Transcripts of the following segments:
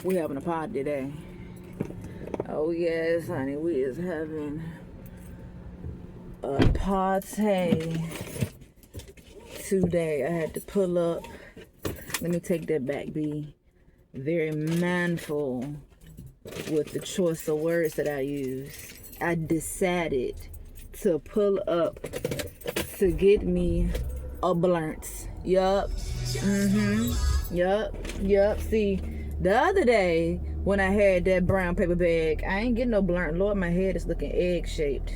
We having a party today. Oh yes, honey, we is having a party today. I had to pull up. Let me take that back. Be very mindful with the choice of words that I use. I decided to pull up to get me a blunt. Yup. Yup. See, the other day when I had that brown paper bag, I ain't getting no blunt. Lord, my head is looking egg shaped.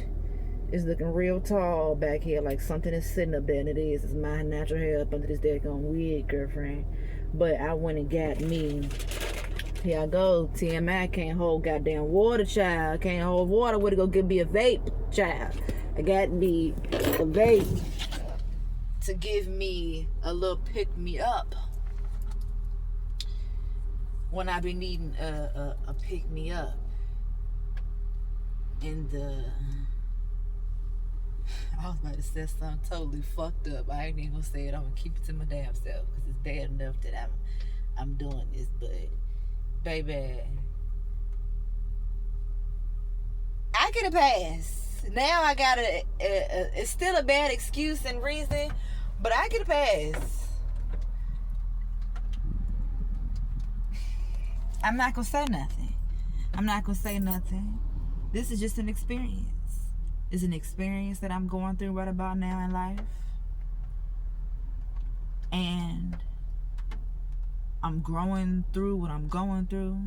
It's looking real tall back here, like something is sitting up there, and it is. It's my natural hair up under this daggone wig, girlfriend. But I went and got me. Here I go. TMI can't hold goddamn water, child. Can't hold water. Where to go get me a vape, child? I got me a vape to give me a little pick me up when I be needing a pick me up. And I was about to say something totally fucked up. I ain't even gonna say it. I'm gonna keep it to my damn self because it's bad enough that I'm doing this. But baby, I get a pass. Now I got it's still a bad excuse and reason, but I get a pass. I'm not gonna say nothing. This is just an experience. It's an experience that I'm going through right about now in life. And I'm growing through what I'm going through.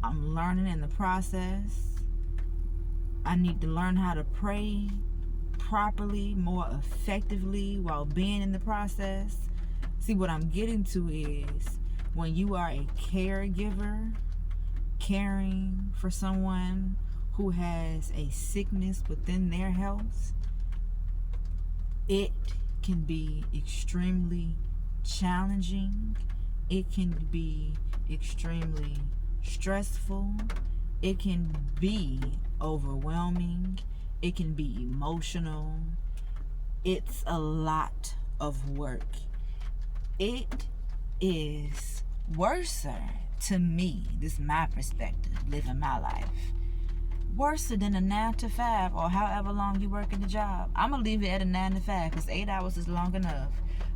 I'm learning in the process. I need to learn how to pray properly, more effectively while being in the process. See, what I'm getting to is when you are a caregiver, caring for someone who has a sickness within their health, it can be extremely challenging. It can be extremely stressful. It can be overwhelming. It can be emotional. It's a lot of work. It is worse to me, this is my perspective, living my life, worse than a 9 to 5 or however long you work in the job. I'm gonna leave it at a 9 to 5 because 8 hours is long enough,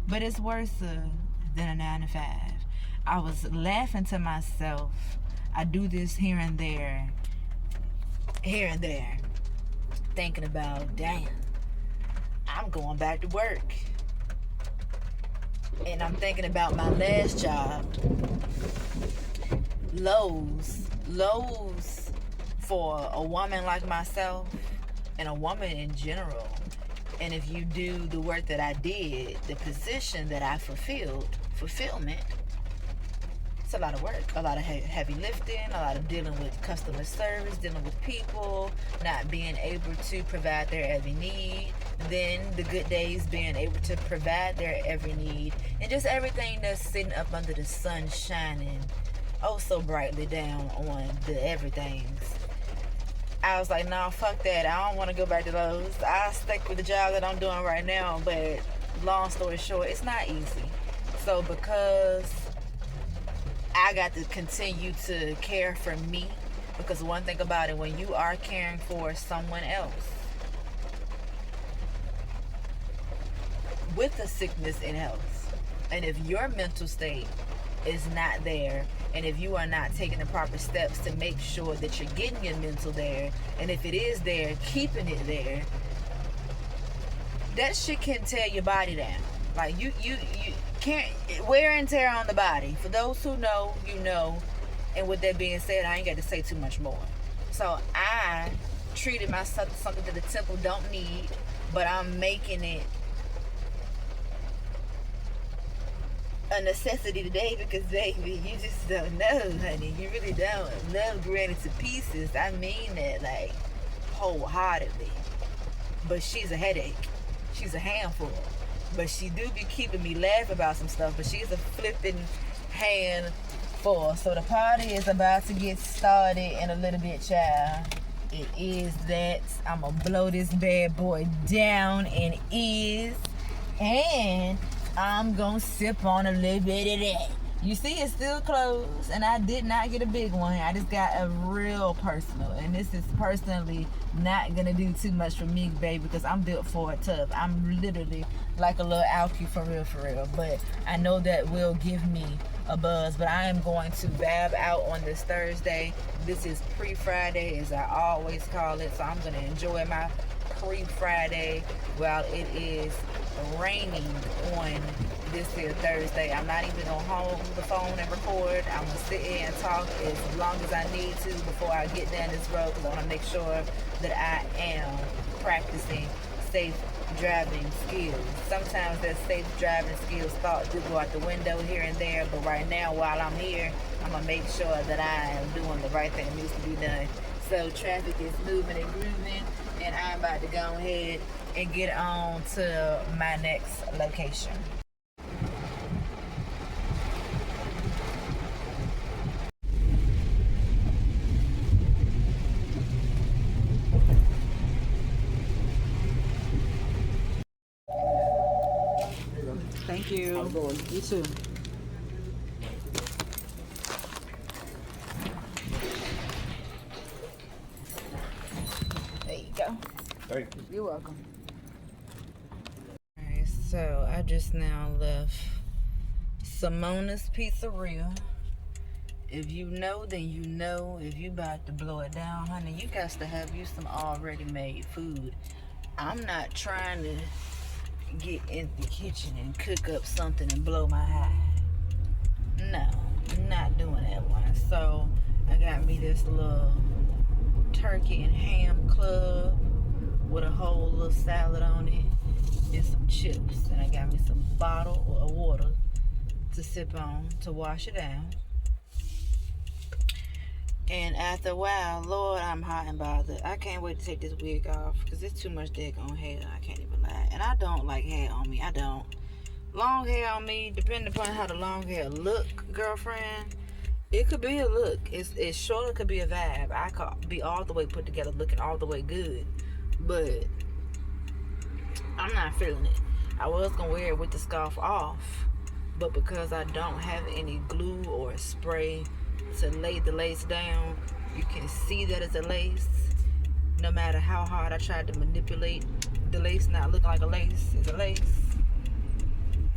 but it's worse than a 9 to 5. I was laughing to myself. I do this here and there, thinking about, damn, I'm going back to work. And I'm thinking about my last job. Lows for a woman like myself and a woman in general. And if you do the work that I did, the position that I fulfillment, it's a lot of work, a lot of heavy lifting, a lot of dealing with customer service, dealing with people, not being able to provide their every need, then the good days being able to provide their every need, and just everything that's sitting up under the sun shining oh so brightly down on the everythings. I was like, nah, fuck that. I don't want to go back to those. I'll stick with the job that I'm doing right now, but long story short, it's not easy. So because I got to continue to care for me, because one thing about it, when you are caring for someone else with a sickness in health, and if your mental state is not there, and if you are not taking the proper steps to make sure that you're getting your mental there, and if it is there, keeping it there, that shit can tear your body down. Like you can't, wear and tear on the body. For those who know, you know. And with that being said, I ain't got to say too much more. So I treated myself to something that the temple don't need, but I'm making it a necessity today because, baby, you just don't know, honey. You really don't. Love granted to pieces. I mean that, like, wholeheartedly. But she's a headache. She's a handful. But she do be keeping me laugh about some stuff. But she's a flipping handful. So the party is about to get started in a little bit, child. It is that. I'm going to blow this bad boy down and is. And I'm going to sip on a little bit of that. You see, it's still closed, and I did not get a big one. I just got a real personal, and this is personally not gonna do too much for me, baby, because I'm built for it tough. I'm literally like a little alky for real. But I know that will give me a buzz. But I am going to bab out on this Thursday. This is pre-Friday, as I always call it. So I'm gonna enjoy my pre-Friday while it is raining on this here Thursday. I'm not even gonna hold the phone and record. I'm gonna sit here and talk as long as I need to before I get down this road, because I want to make sure that I am practicing safe driving skills. Sometimes that safe driving skills thought to go out the window here and there, but right now while I'm here, I'm gonna make sure that I am doing the right thing that needs to be done. So traffic is moving and grooving, and I'm about to go ahead and get on to my next location. Thank you. How's it going? You too. There you go. Thank you. You're welcome. Alright, so I just now left Simona's Pizzeria. If you know, then you know. If you about to blow it down, honey, you got to have you some already made food. I'm not trying to get in the kitchen and cook up something and blow my high. No, not doing that one. So I got me this little turkey and ham club with a whole little salad on it and some chips. And I got me some bottle of water to sip on to wash it down. And after a while, Lord, I'm hot and bothered. I can't wait to take this wig off because it's too much daggone hair. I can't even lie. And I don't like hair on me. I don't. Long hair on me, depending upon how the long hair look, girlfriend, it could be a look. It surely could be a vibe. I could be all the way put together, looking all the way good. But I'm not feeling it. I was going to wear it with the scarf off. But because I don't have any glue or spray to lay the lace down, you can see that it's a lace. No matter how hard I tried to manipulate the lace not looking like a lace, it's a lace.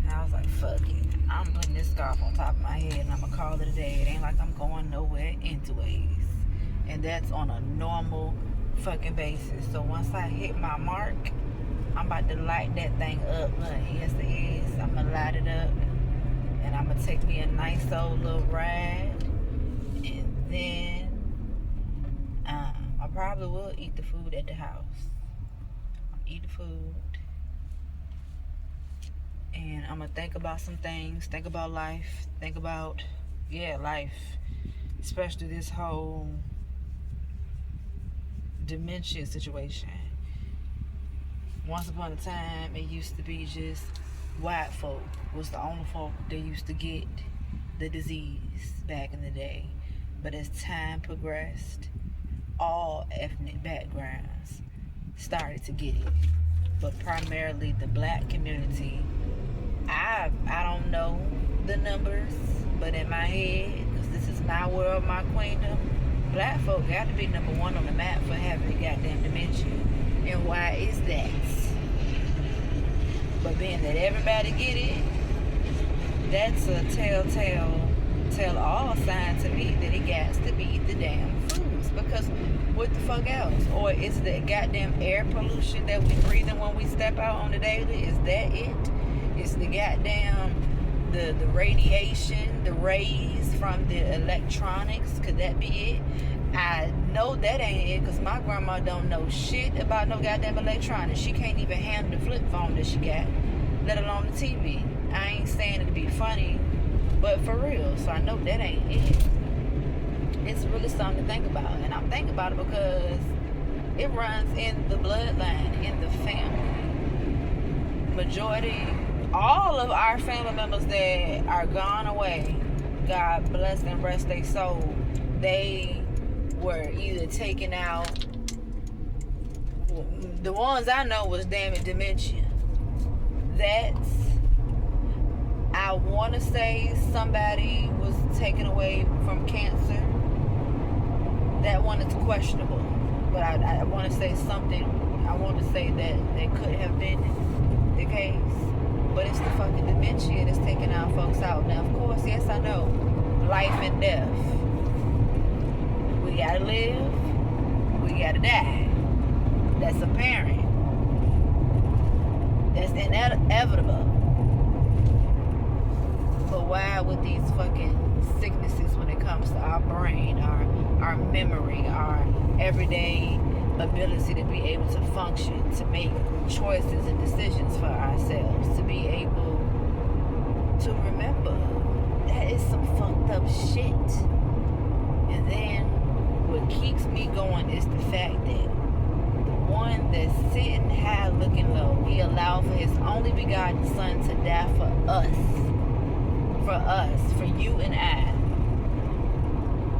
And I was like, fuck it, I'm putting this scarf on top of my head and I'm gonna call it a day. It ain't like I'm going nowhere anyways. And that's on a normal fucking basis. So once I hit my mark, I'm about to light that thing up. Look, yes it is. I'm gonna light it up and I'm gonna take me a nice old little ride. And then I probably will eat the food at the house. Eat the food. And I'm going to think about some things. Think about life. Think about, life. Especially this whole dementia situation. Once upon a time, it used to be just white folk was the only folk that used to get the disease back in the day. But as time progressed, all ethnic backgrounds started to get it. But primarily the black community. I don't know the numbers, but in my head, because this is my world, my queendom, black folk got to be number one on the map for having goddamn dementia. And why is that? But being that everybody get it, that's a tell all sign to me that it got to be the damn foods. Because what the fuck else? Or is the goddamn air pollution that we breathing when we step out on the daily? Is that it? It's the goddamn the radiation, the rays from the electronics. Could that be it? I know that ain't it, because my grandma don't know shit about no goddamn electronics. She can't even handle the flip phone that she got, let alone the TV. I ain't saying it to be funny, but for real. So I know that ain't it. It's really something to think about. And I'm thinking about it because it runs in the bloodline, in the family. Majority, all of our family members that are gone away, God bless and rest their soul, they were either taken out. The ones I know was damn it, dementia. I want to say somebody was taken away from cancer. That one is questionable. But I want to say something. I want to say that could have been the case. But it's the fucking dementia that's taking our folks out. Now, of course, yes, I know. Life and death. We gotta live. We gotta die. That's apparent. That's inevitable. But why with these fucking sicknesses when it comes to our brain, our memory, our everyday ability to be able to function, to make choices and decisions for ourselves, to be able to remember? That is some fucked up shit. And then what keeps me going is the fact that the one that's sitting high looking low, he allowed for his only begotten son to die for us, for you and I.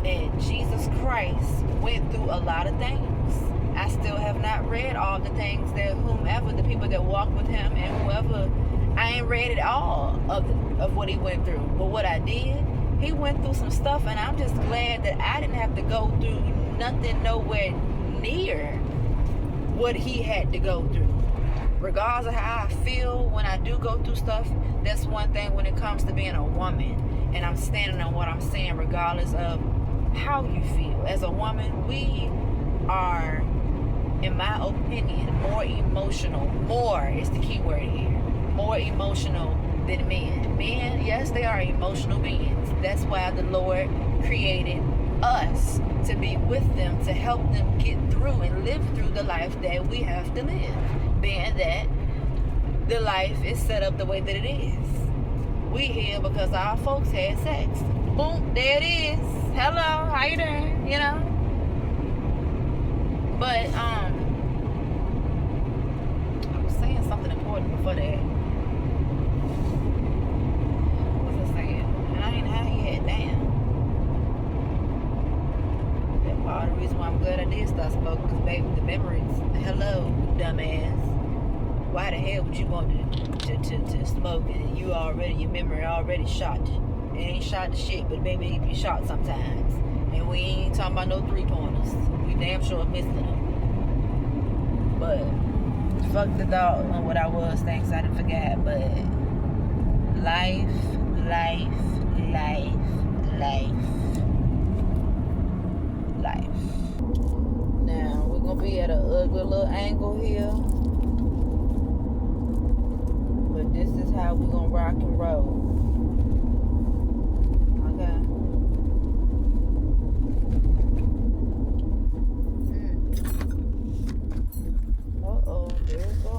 And Jesus Christ went through a lot of things. I still have not read all the things that whomever, the people that walked with him and whoever, I ain't read it all of what he went through. But what I did, he went through some stuff, and I'm just glad that I didn't have to go through nothing nowhere near what he had to go through. Regardless of how I feel when I do go through stuff, that's one thing when it comes to being a woman. And I'm standing on what I'm saying regardless of how you feel. As a woman, we are, in my opinion, more emotional. More is the key word here. More emotional than men. Men, yes, they are emotional beings. That's why the Lord created us to be with them, to help them get through and live through the life that we have to live. Being that the life is set up the way that it is. We here because our folks had sex. Boom, there it is. Hello, how you doing? You know? But I was saying something important before that. What was I saying? And I ain't had your head down. That's part of the reason why I'm glad I did start smoking, because baby, the memories. Hello, dumbass. Why the hell would you want to smoke and your memory already shot? It ain't shot to shit, but baby, it be shot sometimes. And we ain't talking about no 3-pointers. We damn sure missing them. But fuck the thought on what I was saying, because I didn't forget. But life. Now we're gonna be at an ugly little angle here. But this is how we're gonna rock and roll. Okay. Uh-oh, there we go.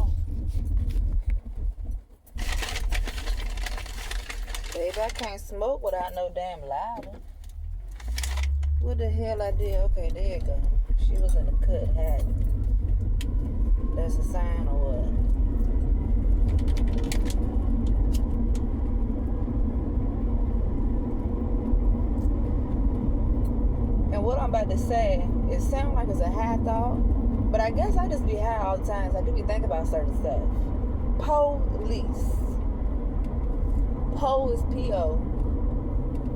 Baby, I can't smoke without no damn lighter. What the hell I did? Okay, there you go. She was in a cut hat. That's a sign or what? And what I'm about to say, it sounds like it's a high thought, but I guess I just be high all the time, so I do be thinking about certain stuff. Police. Po is P-O.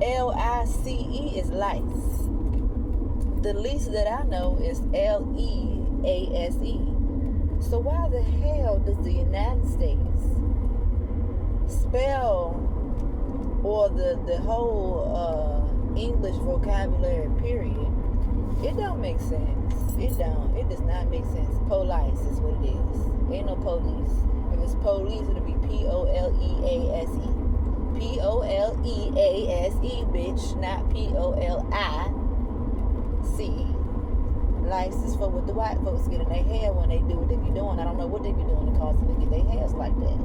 L-I-C-E is lice. The lease that I know is L-E-A-S-E. So why the hell does the United States spell, or the whole English vocabulary period, it don't make sense. It does not make sense. Police is what it is. Ain't no police. If it's police, it'll be P-O-L-E-A-S-E. P-O-L-E-A-S-E, bitch, not P-O-L-I-C-E. Lice is for what the white folks get in their hair when they do what they be doing. I don't know what they be doing to cause them to get their hairs like that.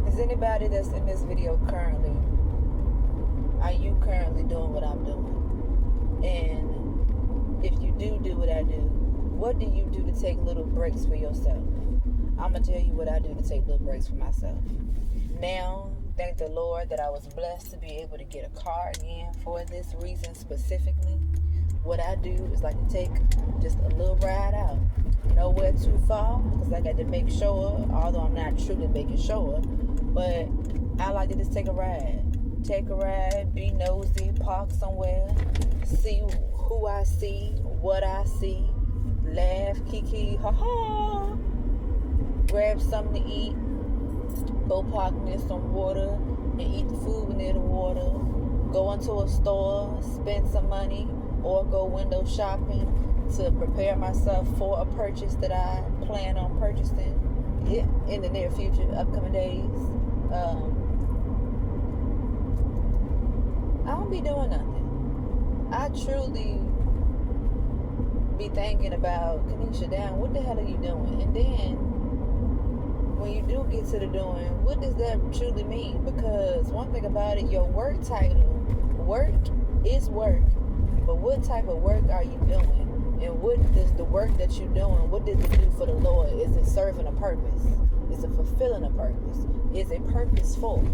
Is anybody that's in this video currently, are you currently doing what I'm doing? And if you do what I do, what do you do to take little breaks for yourself? I'm going to tell you what I do to take little breaks for myself. Now, thank the Lord that I was blessed to be able to get a car again for this reason specifically. what I do is like to take just a little ride out. Nowhere too far, because I got to make sure, although I'm not truly making sure, but I like to just take a ride. Take a ride, be nosy, park somewhere, see who I see, what I see, laugh, kiki, ha ha, grab something to eat, go park near some water and eat the food near the water, go into a store, spend some money, or go window shopping to prepare myself for a purchase that I plan on purchasing in the near future, upcoming days. I don't be doing nothing. I truly be thinking about, Kanisha, damn, what the hell are you doing? And then when you do get to the doing, what does that truly mean? Because one thing about it, your work title, work is work, but what type of work are you doing? And what does the work that you're doing, what does it do for the Lord? Is it serving a purpose? Is it fulfilling a purpose? Is it purposeful?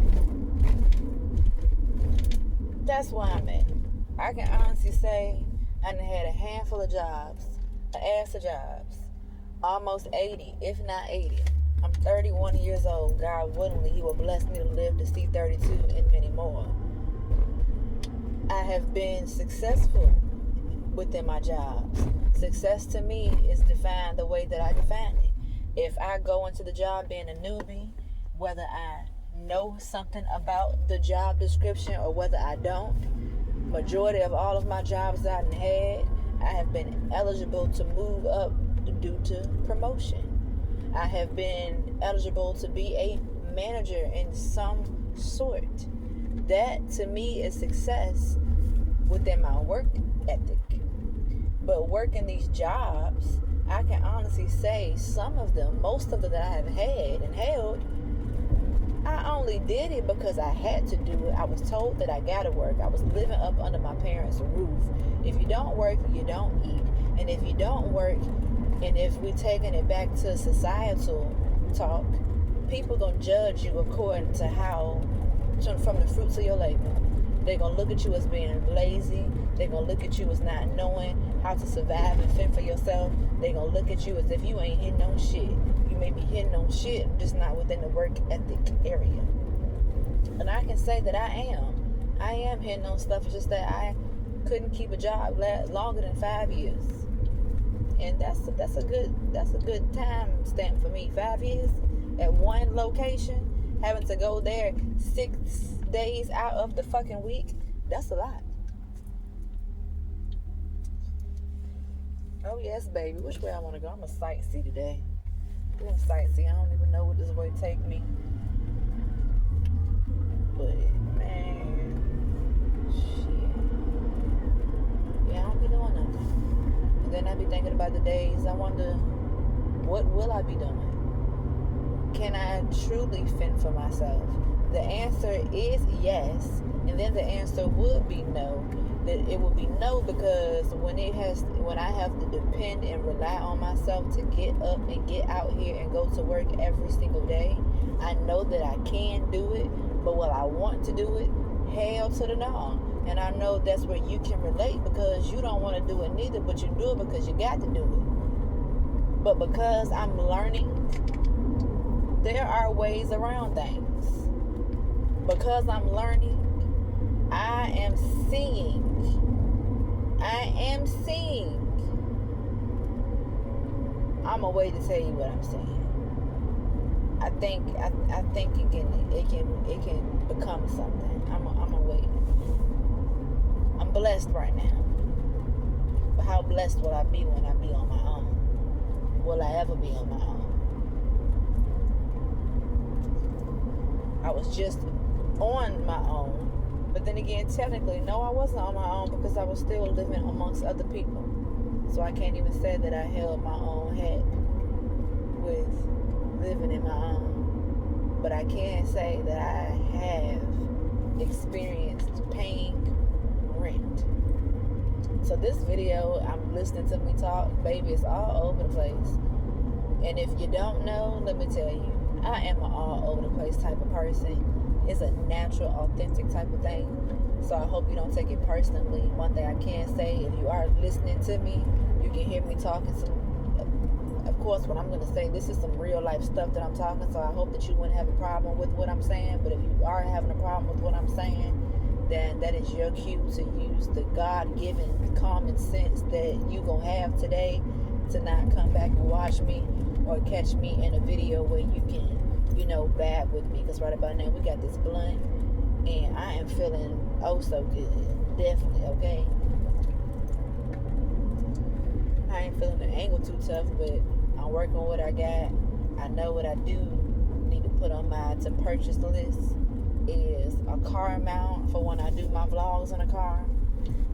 That's where I'm at. I can honestly say I done had a handful of jobs, an ass of jobs, almost 80, if not 80. I'm 31 years old. God willingly, He will bless me to live to see 32 and many more. I have been successful within my jobs. Success to me is defined the way that I define it. If I go into the job being a newbie, whether I know something about the job description or whether I don't, majority of all of my jobs that I've had, I have been eligible to move up due to promotion. I have been eligible to be a manager in some sort. That to me is success within my work ethic. But working these jobs, I can honestly say some of them, most of them that I have had and held, I only did it because I had to do it. I was told that I gotta work. I was living up under my parents' roof. If you don't work, you don't eat. And if you don't work, and if we're taking it back to societal talk, people gonna judge you according to how, from the fruits of your labor. They're gonna look at you as being lazy. They're gonna look at you as not knowing how to survive and fend for yourself. They're gonna look at you as if you ain't hitting on shit. You may be hitting on shit, just not within the work ethic area. And I can say that I am hitting on stuff. It's just that I couldn't keep a job longer than 5 years. And that's a good time stamp for me. 5 years at one location, having to go there 6 days out of the fucking week. That's a lot. Oh yes, baby. Which way I want to go? I'm a sightsee today. Doing sightsee. I don't even know what this way take me. But man, shit. Yeah, I don't be doing nothing. And then I be thinking about the days. I wonder, what will I be doing? Can I truly fend for myself? The answer is yes, and then the answer would be no. That it would be no, because when I have to depend and rely on myself to get up and get out here and go to work every single day, I know that I can do it, but will I want to do it? Hell to the no. And I know that's where you can relate, because you don't want to do it neither, but you do it because you got to do it. But because I'm learning, there are ways around things. Because I'm learning, I am seeing. I'm a way to tell you what I'm seeing. I think it can become something. I'm a wait. I'm blessed right now. But how blessed will I be when I be on my own? Will I ever be on my own? I was just on my own, but then again, technically, no, I wasn't on my own, because I was still living amongst other people. So I can't even say that I held my own hat with living in my own. But I can say that I have experienced paying rent. So this video, I'm listening to me talk, baby, it's all over the place. And if you don't know, let me tell you, I am an all over the place type of person. It's a natural, authentic type of thing. So I hope you don't take it personally. One thing I can say, if you are listening to me, you can hear me talking some, of course, what I'm going to say, this is some real life stuff that I'm talking, so I hope that you wouldn't have a problem with what I'm saying. But if you are having a problem with what I'm saying, then that is your cue to use the God-given common sense that you going to have today to not come back and watch me or catch me in a video where you can, bad with me. Because right about now, we got this blunt, and I am feeling oh so good. Definitely, okay? I ain't feeling the angle too tough, but I'm working on what I got. I know what I do need to put on my to purchase list is a car mount for when I do my vlogs in a car,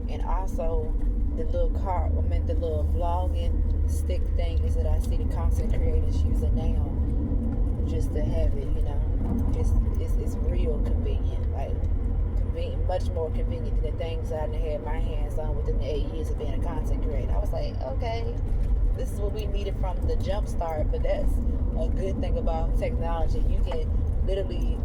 and also the little vlogging stick things that I see the content creators using now, just to have it. It's real convenient, much more convenient than the things I had my hands on within the 8 years of being a content creator. I was like, okay, this is what we needed from the jump start. But that's a good thing about technology. You can literally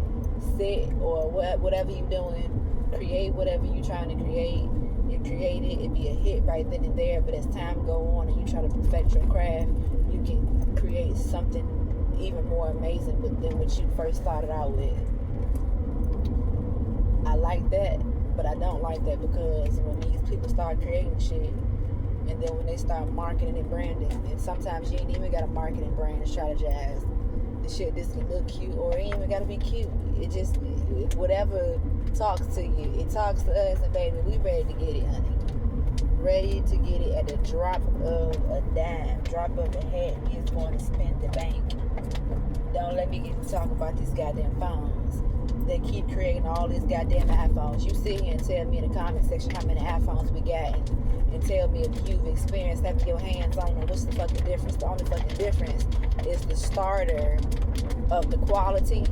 sit or whatever you're doing, create whatever you're trying to create. You create it, it'd be a hit right then and there. But as time go on and you try to perfect your craft, you can create something even more amazing than what you first started out with. I like that, but I don't like that, because when these people start creating shit, and then when they start marketing and branding, and sometimes you ain't even got a marketing brand to strategize. The shit just can look cute, or it ain't even gotta be cute. It just, whatever talks to you, it talks to us, and baby, we ready to get it, honey. Ready to get it at the drop of a dime, drop of a hat. We is going to spend the bank. Don't let me get to talk about these goddamn phones. They keep creating all these goddamn iPhones. You sit here and tell me in the comment section how many iPhones we got, and tell me if you've experienced having your hands on them. What's the fucking difference? The only fucking difference is the starter of the quality,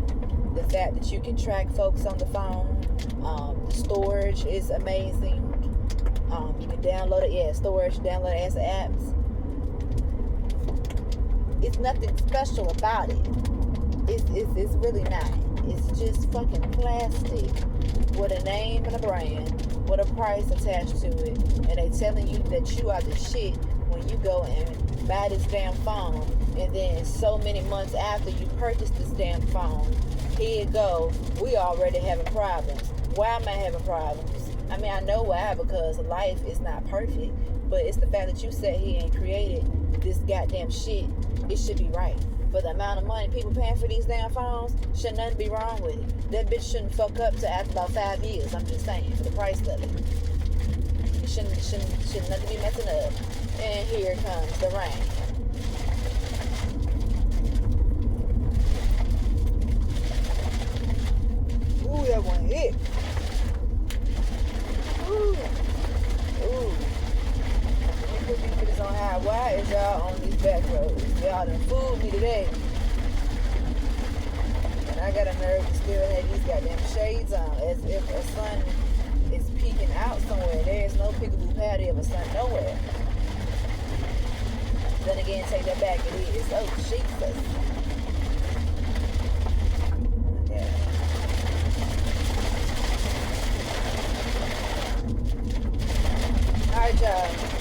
the fact that you can track folks on the phone. The storage is amazing. You can download it, download it as apps. It's nothing special about it. It's really not. It's just fucking plastic with a name and a brand, with a price attached to it, and they telling you that you are the shit when you go and buy this damn phone, and then so many months after you purchase this damn phone, here it go, we already having problems. Why am I having problems? I mean, I know why, because life is not perfect, but it's the fact that you sat here and created this goddamn shit. It should be right. For the amount of money people paying for these damn phones, should nothing be wrong with it. That bitch shouldn't fuck up to after about 5 years. I'm just saying, for the price of it. It shouldn't nothing be messing up. And here comes the rain. Ooh, that one hit. Ooh. Put these bitches on high. Why is y'all on these back roads? Y'all done fooled me today. And I got a nerve to still have these goddamn shades on, as if a sun is peeking out somewhere. There is no peekaboo patty of a sun nowhere. Then again, take that back, it is. Oh, Jesus. Okay. Alright, y'all.